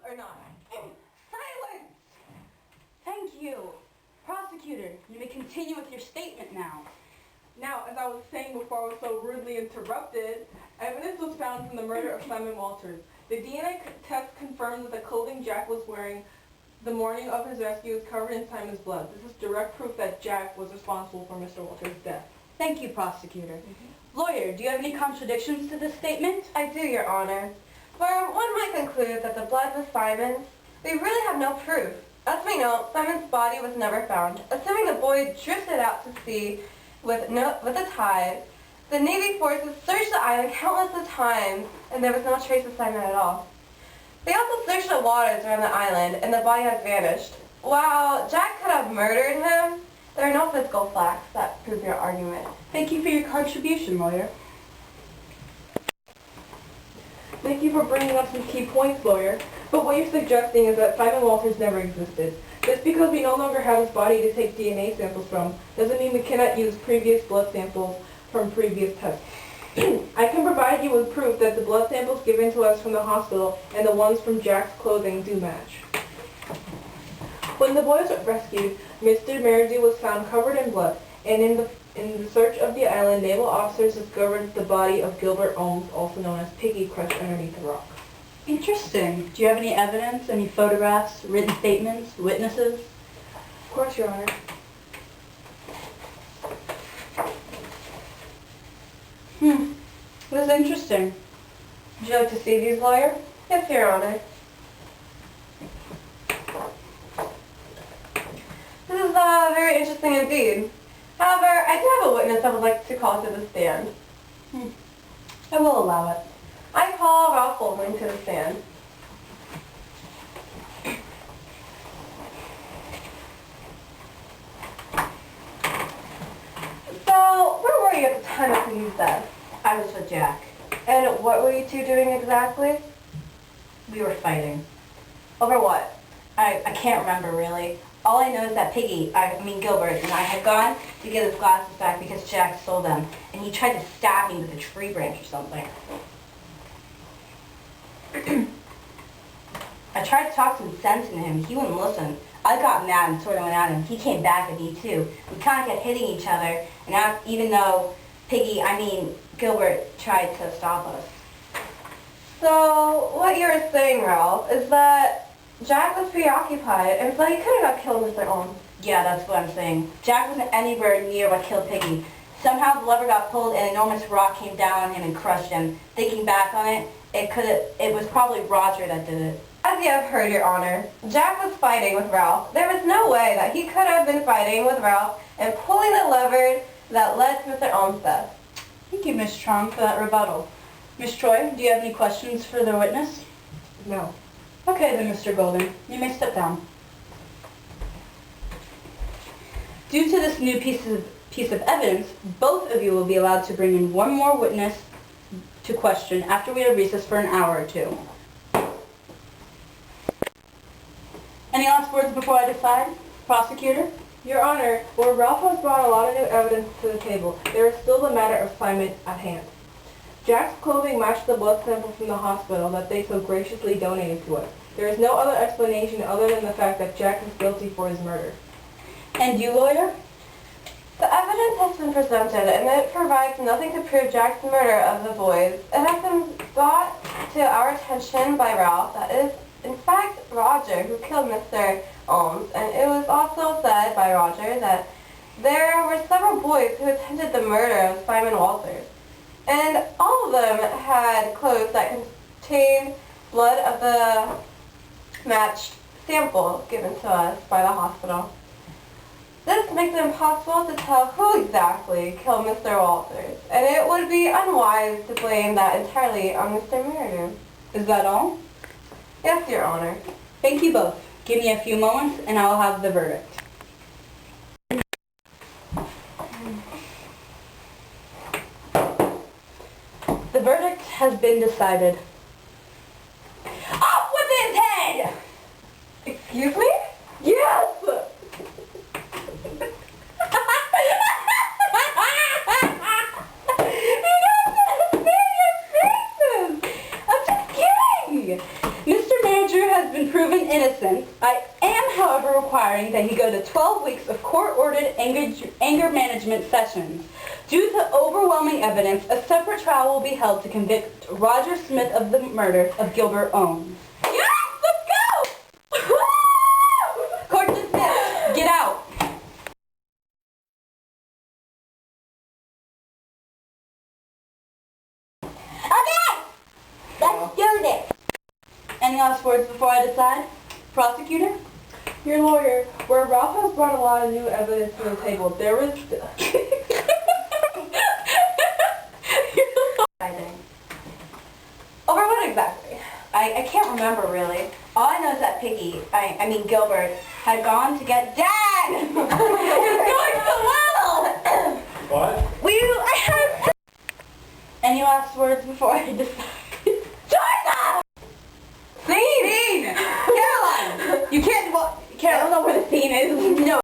or not? Silence! Thank you. Prosecutor, you may continue with your statement now. Now, as I was saying before I was so rudely interrupted, evidence was found from the murder of Simon Walters. The DNA test confirmed that the clothing Jack was wearing the morning of his rescue was covered in Simon's blood. This is direct proof that Jack was responsible for Mr. Walters' death. Thank you, prosecutor. Lawyer, do you have any contradictions to this statement? I do, Your Honor. Where one might conclude that the blood was Simon's, we really have no proof. As we know, Simon's body was never found. Assuming the boy drifted out to sea with the tide, the Navy forces searched the island countless of times, and there was no trace of Simon at all. They also searched the waters around the island, and the body has vanished. While Jack could have murdered him, there are no physical facts that prove your argument. Thank you for your contribution, lawyer. Thank you for bringing up some key points, lawyer. But what you're suggesting is that Simon Walters never existed. Just because we no longer have his body to take DNA samples from doesn't mean we cannot use previous blood samples from previous tests. I can provide you with proof that the blood samples given to us from the hospital and the ones from Jack's clothing do match. When the boys were rescued, Mr. Merridew was found covered in blood, and in the search of the island, naval officers discovered the body of Gilbert Ohms, also known as Piggy, crushed underneath a rock. Interesting. Do you have any evidence, any photographs, written statements, witnesses? Of course, Your Honor. This is interesting. Would you like to see these, lawyer? Yes, Your Honor. This is very interesting indeed. However, I do have a witness I would like to call to the stand. I will allow it. I call Ralph Bowling to the stand. So, where were you at the time of Piggy's death? I was with Jack. And what were you two doing exactly? We were fighting. Over what? I can't remember really. All I know is that Gilbert and I had gone to get his glasses back because Jack stole them, and he tried to stab me with a tree branch or something. I tried to talk some sense into him. He wouldn't listen. I got mad and sort of went at him. He came back at me too. We kind of kept hitting each other, and even though Gilbert tried to stop us. So, what you're saying, Ralph, is that Jack was preoccupied, and so he couldn't have killed Mr. Ohms. Yeah, that's what I'm saying. Jack wasn't anywhere near what killed Piggy. Somehow the lever got pulled and an enormous rock came down on him and crushed him. Thinking back on it, it was probably Roger that did it. As you have heard, Your Honor, Jack was fighting with Ralph. There was no way that he could have been fighting with Ralph and pulling the lever that led to Mr. Ohms' death. Thank you, Ms. Trong, for that rebuttal. Ms. Troy, do you have any questions for the witness? No. Okay then, Mr. Golden, you may step down. Due to this new piece of evidence, both of you will be allowed to bring in one more witness to question after we have recess for an hour or two. Any last words before I decide? Prosecutor? Your Honor, where Ralph has brought a lot of new evidence to the table, there is still the matter of Simon at hand. Jack's clothing matched the blood sample from the hospital that they so graciously donated to us. There is no other explanation other than the fact that Jack is guilty for his murder. And you, lawyer? The evidence has been presented, and it provides nothing to prove Jack's murder of the boys. It has been brought to our attention by Ralph that it is, in fact, Roger who killed Mr. Ohms, and it was also said by Roger that there were several boys who attended the murder of Simon Walters, and all of them had clothes that contained blood of the matched sample given to us by the hospital. This makes it impossible to tell who exactly killed Mr. Walters, and it would be unwise to blame that entirely on Mr. Merridew. Is that all? Yes, Your Honor. Thank you both. Give me a few moments and I'll have the verdict. The verdict has been decided. Off with his head! Excuse me? Yes! Mr. Manager has been requiring that he go to 12 weeks of court-ordered anger management sessions. Due to overwhelming evidence, a separate trial will be held to convict Roger Smith of the murder of Gilbert Owens. Yes! Let's go! Court dismissed. Get out. Okay! Let's do this! Any last words before I decide? Prosecutor? Your lawyer, where Ralph has brought a lot of new evidence to the table, there was... Over what exactly? I can't remember really. All I know is that Piggy, I mean Gilbert, had gone to get Dad! It was going so well! What? I had... Any last words before I decide? Georgia! Scene! Caroline! You can't... Well, Caroline, I don't know where the scene is. No.